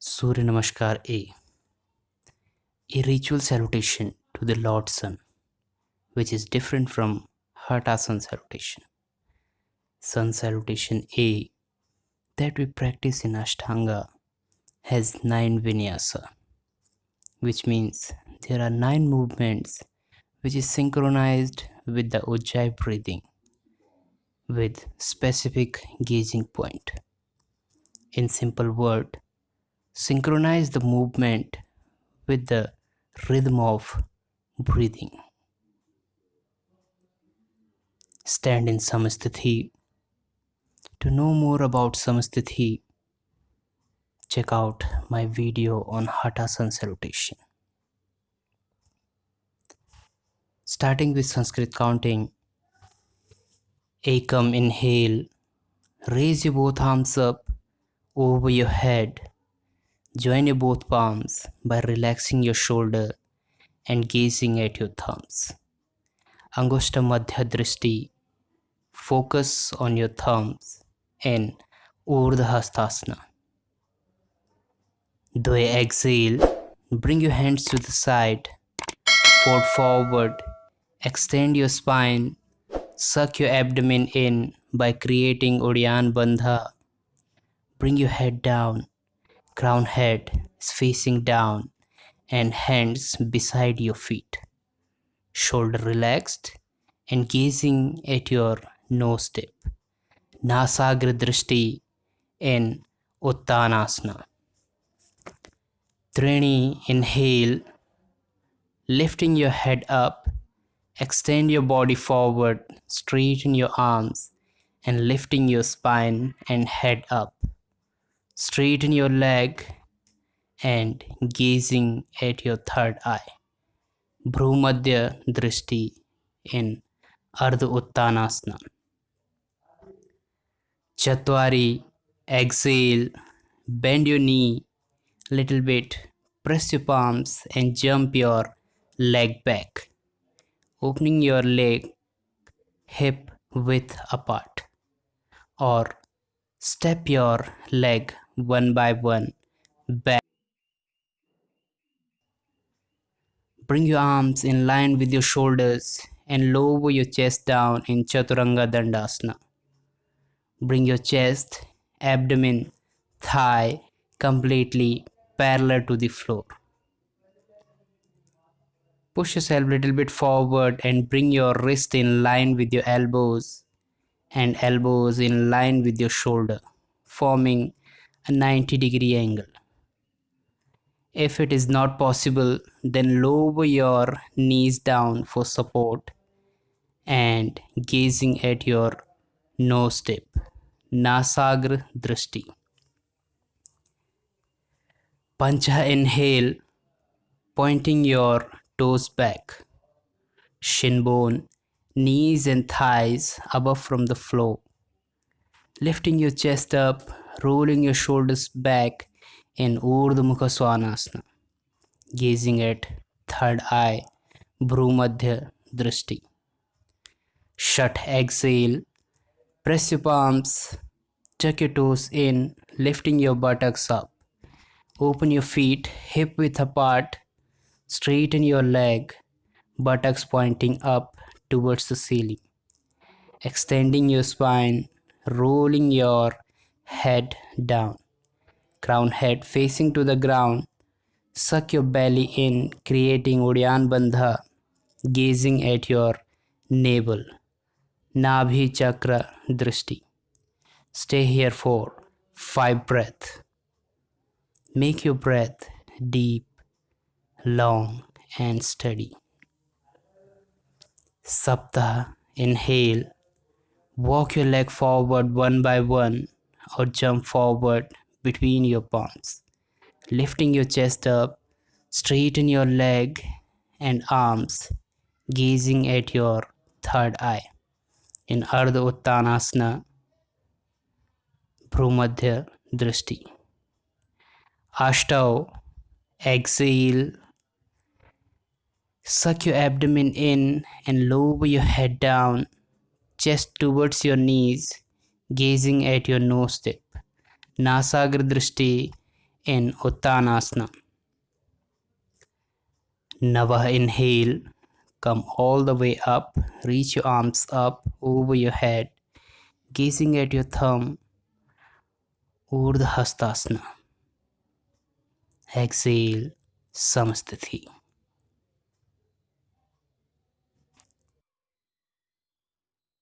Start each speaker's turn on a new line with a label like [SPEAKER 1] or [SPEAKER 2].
[SPEAKER 1] Surya Namaskar A ritual salutation to the Lord Sun, which is different from Hatha Sun salutation. Sun salutation A that we practice in Ashtanga has 9 vinyasa, which means there are 9 movements which is synchronized with the ujjayi breathing with specific gazing point. In simple word, synchronize the movement with the rhythm of breathing. Stand in Samasthithi. To know more about Samasthithi, check out my video on Hatha Sun salutation. Starting with Sanskrit counting, Ekam, inhale, raise your both arms up over your head. Join your both palms by relaxing your shoulder and gazing at your thumbs. Angusta Madhya Drishti, focus on your thumbs in Urdhva hastasana. Dve, exhale, bring your hands to the side, fold forward, extend your spine, suck your abdomen in by creating Udyan Bandha. Bring your head down, crown head is facing down and hands beside your feet. Shoulder relaxed and gazing at your nose tip. Nasagrai Drishti in Uttanasana. Trini, inhale, lifting your head up, extend your body forward, straighten your arms and lifting your spine and head up. Straighten your leg and gazing at your third eye. Bhrumadhya Drishti in Ardha Uttanasana. Chatwari, exhale, bend your knee little bit, press your palms and jump your leg back, opening your leg hip width apart, or step your leg one by one back. Bring your arms in line with your shoulders and lower your chest down in Chaturanga Dandasana. Bring your chest, abdomen, thigh completely parallel to the floor. Push yourself a little bit forward and bring your wrist in line with your elbows and elbows in line with your shoulder, forming a 90-degree angle. If it is not possible, then lower your knees down for support and gazing at your nose tip. Nasagrai Drishti. Pancha, inhale, pointing your toes back. Shin bone, knees and thighs above from the floor. Lifting your chest up, rolling your shoulders back in Urdhva Svanasana. Gazing at third eye, Bhrumadhya Drishti. Shut, exhale, press your palms, tuck your toes in, lifting your buttocks up. Open your feet hip width apart, straighten your leg, buttocks pointing up towards the ceiling. Extending your spine, rolling your head down. Crown head facing to the ground. Suck your belly in, creating Udyan Bandha, gazing at your navel. Nabhi chakra drishti. Stay here for 5 breaths. Make your breath deep, long and steady. Sapta, inhale. Walk your leg forward one by one or jump forward between your palms. Lifting your chest up, straighten your leg and arms, gazing at your third eye. In Ardha Uttanasana, Bhrumadhya Drishti. Ashtanga, exhale. Suck your abdomen in and lower your head down, chest towards your knees, gazing at your nose tip. Nasagrai Drishti in Uttanasana. Navah, inhale, come all the way up, reach your arms up over your head, gazing at your thumb, Urdhva hastasana. Exhale, Samasthithi.